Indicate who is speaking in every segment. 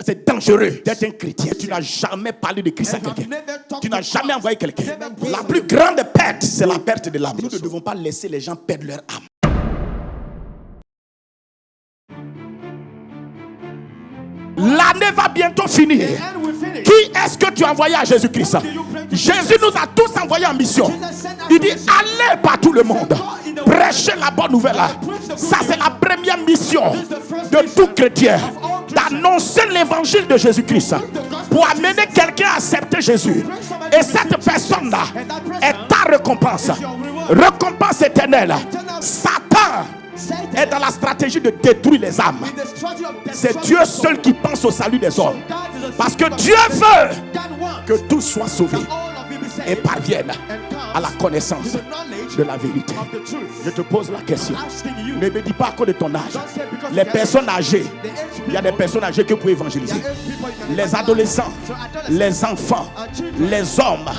Speaker 1: C'est dangereux d'être un chrétien. Tu n'as jamais parlé de Christ à quelqu'un. Tu n'as jamais envoyé quelqu'un. La plus grande perte, c'est la perte de l'âme. Nous ne devons pas laisser les gens perdre leur âme. L'année va bientôt finir. Qui est-ce que tu as envoyé à Jésus-Christ? Jésus nous a tous envoyés en mission. Il dit allez par tout le monde, prêchez la bonne nouvelle. Ça c'est la première mission de tout chrétien, d'annoncer l'évangile de Jésus-Christ pour amener quelqu'un à accepter Jésus. Et cette personne-là est ta récompense. Récompense éternelle. Satan est dans la stratégie de détruire les âmes. C'est Dieu seul qui pense au salut des hommes. Parce que Dieu veut que tous soient sauvés et parviennent à la connaissance de la vérité. Je te pose la question. Ne me dis pas à cause de ton âge. Les personnes âgées, il y a des personnes âgées que vous pouvez évangéliser. Les adolescents, les enfants, les hommes,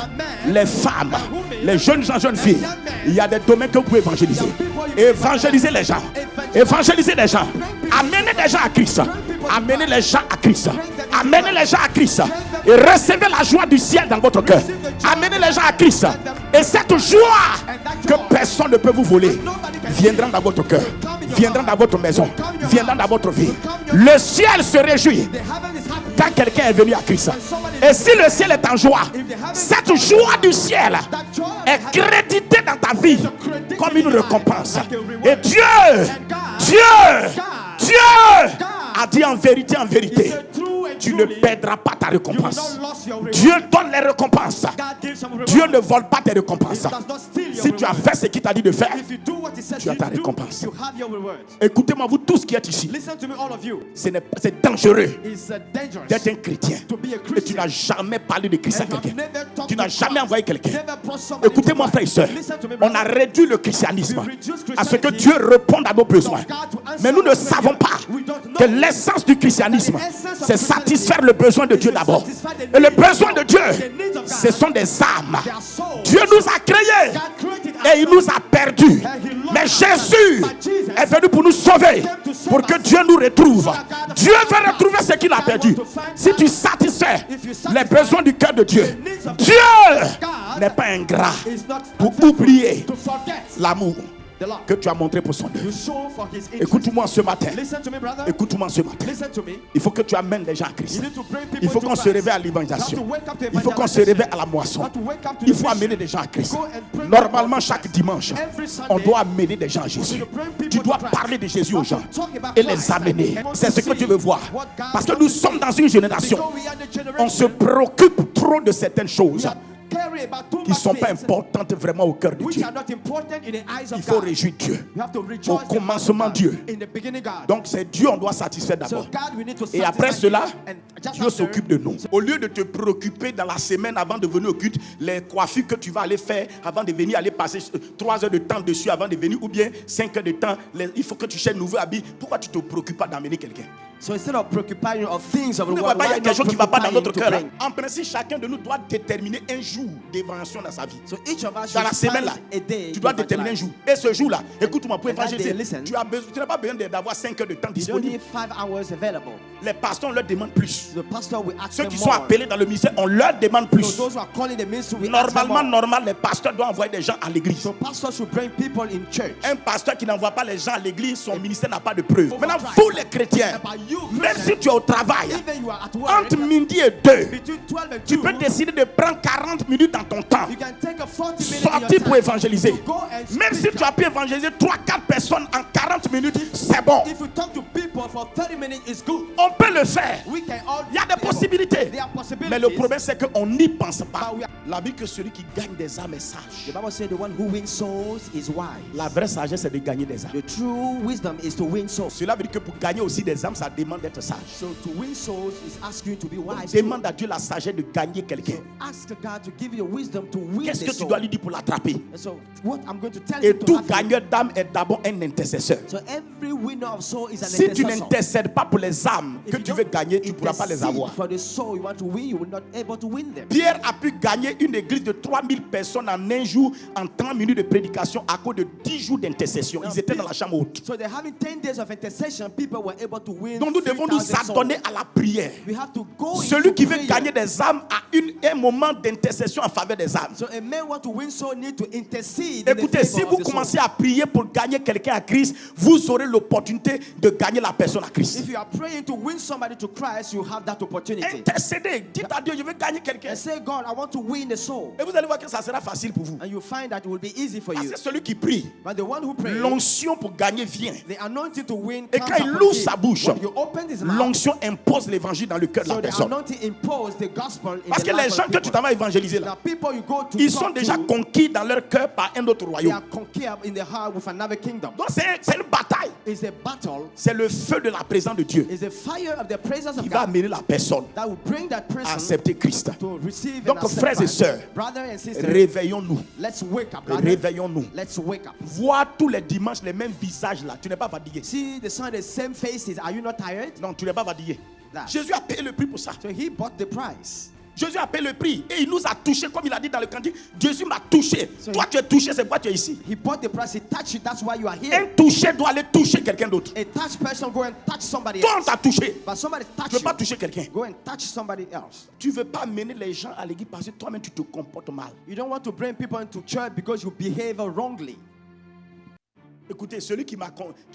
Speaker 1: les femmes, les jeunes gens, jeunes filles. Il y a des domaines que vous pouvez évangéliser. Évangéliser les gens. Évangéliser les gens. Amener les gens à Christ. Amener les gens à Christ. Amenez les gens à Christ. Et recevez la joie du ciel dans votre cœur. Amenez les gens à Christ. Et cette joie que personne ne peut vous voler viendra dans votre cœur, viendra dans votre maison, viendra dans votre vie. Le ciel se réjouit quand quelqu'un est venu à Christ. Et si le ciel est en joie, cette joie du ciel est créditée dans ta vie comme une récompense. Et Dieu a dit en vérité, tu ne perdras pas ta récompense. Dieu donne les récompenses. Dieu ne vole pas tes récompenses. Si tu as fait ce qu'il t'a dit de faire, tu as ta récompense. Écoutez-moi, vous tous qui êtes ici. C'est dangereux d'être un chrétien et tu n'as jamais parlé de Christ à quelqu'un. Tu n'as jamais envoyé quelqu'un. Écoutez-moi, frères et sœurs, on a réduit le christianisme à ce que Dieu réponde à nos besoins. Mais nous ne savons pas que l'essence du christianisme, c'est satisfaire le besoin de Dieu d'abord. Et le besoin de Dieu, ce sont des âmes. Dieu nous a créés et il nous a perdus. Mais Jésus est venu pour nous sauver, pour que Dieu nous retrouve. Dieu veut retrouver ce qu'il a perdu. Si tu satisfais les besoins du cœur de Dieu, Dieu n'est pas ingrat pour oublier l'amour que tu as montré pour son œuvre. Écoute-moi ce matin. Écoute-moi ce matin. Il faut que tu amènes les gens à Christ. Il faut qu'on se réveille à l'évangélisation. Il faut qu'on se réveille à la moisson. Il faut amener des gens à Christ. Normalement, chaque dimanche, on doit amener des gens à Jésus. Tu dois parler de Jésus aux gens et les amener. C'est ce que Dieu veut voir. Parce que nous sommes dans une génération, on se préoccupe trop de certaines choses qui ne sont pas importantes vraiment au cœur de Dieu. Il faut réjouir Dieu. Au commencement, Dieu. Donc c'est Dieu on doit satisfaire d'abord. Et après cela, Dieu s'occupe de nous. Au lieu de te préoccuper dans la semaine avant de venir au culte, les coiffures que tu vas aller faire avant de venir, aller passer 3 heures de temps dessus avant de venir, ou bien 5 heures de temps, il faut que tu cherches un nouveau habit. Pourquoi tu ne te préoccupes pas d'amener quelqu'un?
Speaker 2: So instead of preoccupying of things of the
Speaker 1: Il
Speaker 2: world,
Speaker 1: y a quelque chose qui ne va pas dans notre cœur.
Speaker 2: bring?
Speaker 1: En principe, chacun de nous doit déterminer un jour d'évaluation dans sa vie.
Speaker 2: So each of us
Speaker 1: Dans la
Speaker 2: should
Speaker 1: semaine là,
Speaker 2: find a day
Speaker 1: tu dois
Speaker 2: to
Speaker 1: déterminer un
Speaker 2: evangelize.
Speaker 1: jour. Et ce jour-là, écoute-moi, pour
Speaker 2: And that
Speaker 1: évangéliser,
Speaker 2: day, listen.
Speaker 1: tu n'as pas besoin d'avoir 5 heures de temps
Speaker 2: You don't
Speaker 1: disponible.
Speaker 2: need 5 hours available.
Speaker 1: Les pasteurs, on leur demande plus.
Speaker 2: The pastor will ask
Speaker 1: Ceux
Speaker 2: them
Speaker 1: qui sont
Speaker 2: more.
Speaker 1: appelés dans le ministère, on leur demande
Speaker 2: So
Speaker 1: plus.
Speaker 2: those who are calling the ministry will ask them
Speaker 1: Normalement,
Speaker 2: more.
Speaker 1: les pasteurs doivent envoyer des gens à l'église.
Speaker 2: So pastors should bring people in church.
Speaker 1: Un pasteur qui n'envoie pas les gens à l'église, son ministère n'a pas de preuve. Maintenant, vous les chrétiens, même si tu es au travail,
Speaker 2: Even you are at work,
Speaker 1: entre midi et 2,
Speaker 2: between 12 and 2,
Speaker 1: tu peux décider de prendre 40 minutes dans ton temps.
Speaker 2: you can take a 40 minutes in
Speaker 1: Sortir
Speaker 2: your
Speaker 1: pour
Speaker 2: time
Speaker 1: évangéliser.
Speaker 2: to go and
Speaker 1: Même si
Speaker 2: speak
Speaker 1: tu as pu évangéliser 3-4 personnes en 40 minutes, c'est bon.
Speaker 2: If you talk to people for 30 minutes, it's good.
Speaker 1: On peut le faire.
Speaker 2: We can all
Speaker 1: Il y a des possibilités.
Speaker 2: There are possibilities.
Speaker 1: Mais le problème, c'est qu'on n'y pense pas.
Speaker 2: But we are-
Speaker 1: La Bible que celui qui gagne des âmes est sage.
Speaker 2: The Bible says the one who wins souls is wise.
Speaker 1: La vraie sagesse, c'est de gagner des âmes.
Speaker 2: The true wisdom is to win souls.
Speaker 1: Cela veut dire que pour gagner aussi des âmes, ça demande d'être sage.
Speaker 2: So to win souls is asking you to be wise.
Speaker 1: Demande à Dieu la sagesse de gagner quelqu'un.
Speaker 2: Ask God to give you wisdom to win
Speaker 1: Qu'est-ce
Speaker 2: the
Speaker 1: que tu
Speaker 2: soul.
Speaker 1: dois lui dire pour l'attraper?
Speaker 2: And so what I'm going to tell
Speaker 1: Et
Speaker 2: you to
Speaker 1: tout
Speaker 2: have
Speaker 1: gagneur d'âme est d'abord un intercesseur.
Speaker 2: So every winner of soul is an
Speaker 1: Si tu
Speaker 2: intercessor.
Speaker 1: n'intercèdes pas pour les âmes
Speaker 2: If
Speaker 1: que
Speaker 2: you
Speaker 1: tu
Speaker 2: don't
Speaker 1: veux gagner, tu ne pourras pas les
Speaker 2: intercede
Speaker 1: avoir.
Speaker 2: for the soul you want to win, you will not able to win them.
Speaker 1: Pierre a pu gagner une église de 3000 personnes en un jour, en 30 minutes de prédication à cause de 10 jours d'intercession. Ils étaient dans la chambre haute.
Speaker 2: So they're having 10 days of intercession. People were able to win.
Speaker 1: Donc nous devons nous
Speaker 2: 3,000
Speaker 1: adonner
Speaker 2: souls.
Speaker 1: à la prière.
Speaker 2: We have to go
Speaker 1: Celui
Speaker 2: into
Speaker 1: qui veut
Speaker 2: prayer.
Speaker 1: gagner des âmes a un moment d'intercession en faveur des âmes.
Speaker 2: So a man want to win soul need to intercede.
Speaker 1: Écoutez, si vous commencez à prier pour gagner quelqu'un à Christ, vous aurez l'opportunité de gagner la personne à Christ.
Speaker 2: If you are praying to win somebody to Christ, you have that opportunity.
Speaker 1: Intercédez, dites à Dieu, je veux gagner quelqu'un.
Speaker 2: And say, God, I want to win the soul.
Speaker 1: Et vous allez voir que ça sera facile pour vous.
Speaker 2: And you find that it will be easy for
Speaker 1: Parce
Speaker 2: you.
Speaker 1: que celui qui prie,
Speaker 2: But the one who prays,
Speaker 1: l'onction pour gagner vient.
Speaker 2: the anointing to win
Speaker 1: Et
Speaker 2: comes
Speaker 1: quand il
Speaker 2: upon
Speaker 1: ouvre
Speaker 2: him.
Speaker 1: sa bouche,
Speaker 2: When you open his mouth,
Speaker 1: l'onction impose l'évangile dans le cœur de
Speaker 2: so
Speaker 1: la
Speaker 2: the
Speaker 1: personne.
Speaker 2: anointing impose the gospel in
Speaker 1: Parce
Speaker 2: the
Speaker 1: que les
Speaker 2: life
Speaker 1: gens
Speaker 2: of
Speaker 1: que tu
Speaker 2: people.
Speaker 1: t'en vas évangéliser là,
Speaker 2: The people you go to
Speaker 1: ils
Speaker 2: talk
Speaker 1: sont déjà
Speaker 2: to,
Speaker 1: conquis dans leur cœur par un autre
Speaker 2: they
Speaker 1: royaume.
Speaker 2: are conquered in the heart with another kingdom.
Speaker 1: Donc c'est une bataille.
Speaker 2: It's a battle.
Speaker 1: C'est le feu de la présence de Dieu
Speaker 2: It's the fire of the presence of
Speaker 1: qui va
Speaker 2: God
Speaker 1: amener la personne
Speaker 2: that will bring that
Speaker 1: à
Speaker 2: person
Speaker 1: accepter Christ.
Speaker 2: to receive
Speaker 1: Donc,
Speaker 2: and accept
Speaker 1: frères et
Speaker 2: Christ.
Speaker 1: sœurs,
Speaker 2: Brother and sister,
Speaker 1: réveillons-nous.
Speaker 2: let's wake up, brother.
Speaker 1: Réveillons-nous.
Speaker 2: Let's wake up.
Speaker 1: Voir tous les dimanches les mêmes visages là. Tu n'es pas fatigué.
Speaker 2: See the sun, the same faces. Are you not tired?
Speaker 1: Non, tu n'es pas fatigué.
Speaker 2: That.
Speaker 1: Jésus a payé le prix pour ça.
Speaker 2: So he bought the price.
Speaker 1: Jésus a payé le prix et il nous a touchés comme il a dit dans le cantique. Jésus m'a touché.
Speaker 2: So
Speaker 1: Toi tu es touché, c'est pourquoi tu es ici.
Speaker 2: He bought the price. He touched you. That's why you are
Speaker 1: Un
Speaker 2: here.
Speaker 1: touché doit aller toucher quelqu'un d'autre.
Speaker 2: A touched person go and touch somebody
Speaker 1: Toi on
Speaker 2: else.
Speaker 1: t'a touché.
Speaker 2: But somebody
Speaker 1: Tu
Speaker 2: touch
Speaker 1: ne veux pas
Speaker 2: you.
Speaker 1: toucher quelqu'un.
Speaker 2: Go and touch somebody else.
Speaker 1: Tu ne veux pas mener les gens à l'église parce que toi-même tu te comportes mal.
Speaker 2: You don't want to bring people into church because you behave wrongly.
Speaker 1: Écoutez, celui qui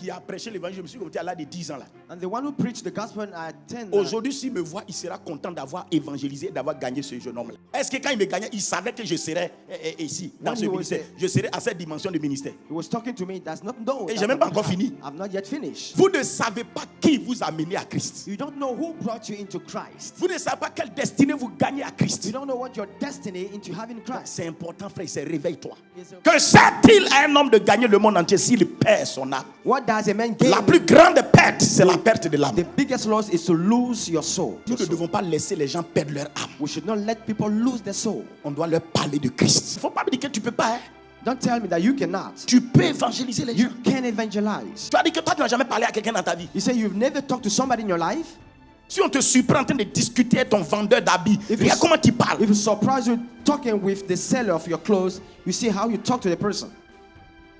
Speaker 1: a prêché l'évangile, je me suis converti à l'âge de 10 ans là.
Speaker 2: And the one who preached the gospel at 10.
Speaker 1: Aujourd'hui, s'il me voit, il sera content d'avoir évangélisé et d'avoir gagné ce jeune homme-là. Est-ce que quand il me gagnait, il savait que je serais ici, dans
Speaker 2: When
Speaker 1: ce
Speaker 2: he was
Speaker 1: ministère?
Speaker 2: there.
Speaker 1: Je serais à cette dimension de ministère.
Speaker 2: He was talking to me. Does not know.
Speaker 1: Et
Speaker 2: that
Speaker 1: j'ai même pas
Speaker 2: I
Speaker 1: encore fini.
Speaker 2: I've not yet finished.
Speaker 1: Vous ne savez pas qui vous a mené à Christ.
Speaker 2: You don't know who brought you into Christ.
Speaker 1: Vous ne savez pas quelle destinée vous gagnez à Christ.
Speaker 2: You don't know what your destiny into having Christ.
Speaker 1: C'est important, frère, c'est réveille-toi.
Speaker 2: Yes, sir.
Speaker 1: Que sert-il à un homme de gagner le monde entier s'il perd son âme?
Speaker 2: What does a man gain?
Speaker 1: La plus grande perte, c'est la perte de l'âme.
Speaker 2: The biggest loss is to lose your soul.
Speaker 1: Nous ne devons pas laisser les gens perdre leur âme.
Speaker 2: We should not let people lose their soul.
Speaker 1: On doit leur parler de Christ. Il ne faut pas me dire que tu ne peux pas. Hein.
Speaker 2: Don't tell me that you cannot.
Speaker 1: Tu peux évangéliser les gens.
Speaker 2: You can evangelize.
Speaker 1: Tu as dit que toi, tu n'as jamais parlé à quelqu'un dans ta vie.
Speaker 2: You say you've never talked to somebody in your life.
Speaker 1: Si on te surprend en train de discuter avec ton vendeur d'habits,
Speaker 2: If
Speaker 1: regarde comment tu parles.
Speaker 2: If you surprise you talking with the seller of your clothes, you see how you talk to the person.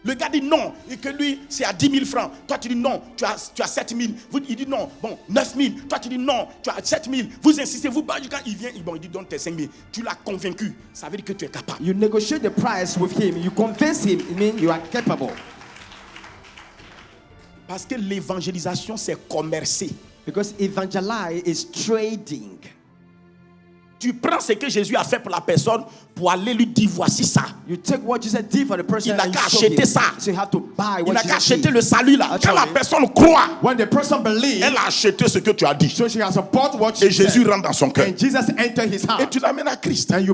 Speaker 1: Le gars dit non, et que lui, c'est à 10 000 francs. Toi, tu dis non, tu as 7 000. Il dit non, bon, 9 000. Toi, tu dis non, tu as 7 000. Vous insistez, quand il vient, il dit donne tes 5 000. Tu l'as convaincu. Ça veut dire que tu es capable.
Speaker 2: You negotiate the price with him. You convince him. It means you are capable.
Speaker 1: Parce que l'évangélisation, c'est commercer.
Speaker 2: Because evangelize is trading.
Speaker 1: Tu prends ce que Jésus a fait pour la personne pour aller lui dire voici ça.
Speaker 2: You take what Jesus did for the person.
Speaker 1: Il n'a
Speaker 2: and
Speaker 1: qu'à
Speaker 2: you show
Speaker 1: acheter
Speaker 2: him.
Speaker 1: ça.
Speaker 2: So you have to buy
Speaker 1: Il
Speaker 2: what
Speaker 1: n'a qu'à
Speaker 2: Jesus
Speaker 1: acheter
Speaker 2: did.
Speaker 1: le salut là. Quand la
Speaker 2: Actually,
Speaker 1: personne croit,
Speaker 2: when the person believes,
Speaker 1: elle a acheté ce que tu as dit.
Speaker 2: so she has bought what she
Speaker 1: Et Jésus
Speaker 2: said.
Speaker 1: rentre dans son cœur.
Speaker 2: And Jesus entered his
Speaker 1: Et
Speaker 2: heart.
Speaker 1: tu l'amènes à Christ.
Speaker 2: And you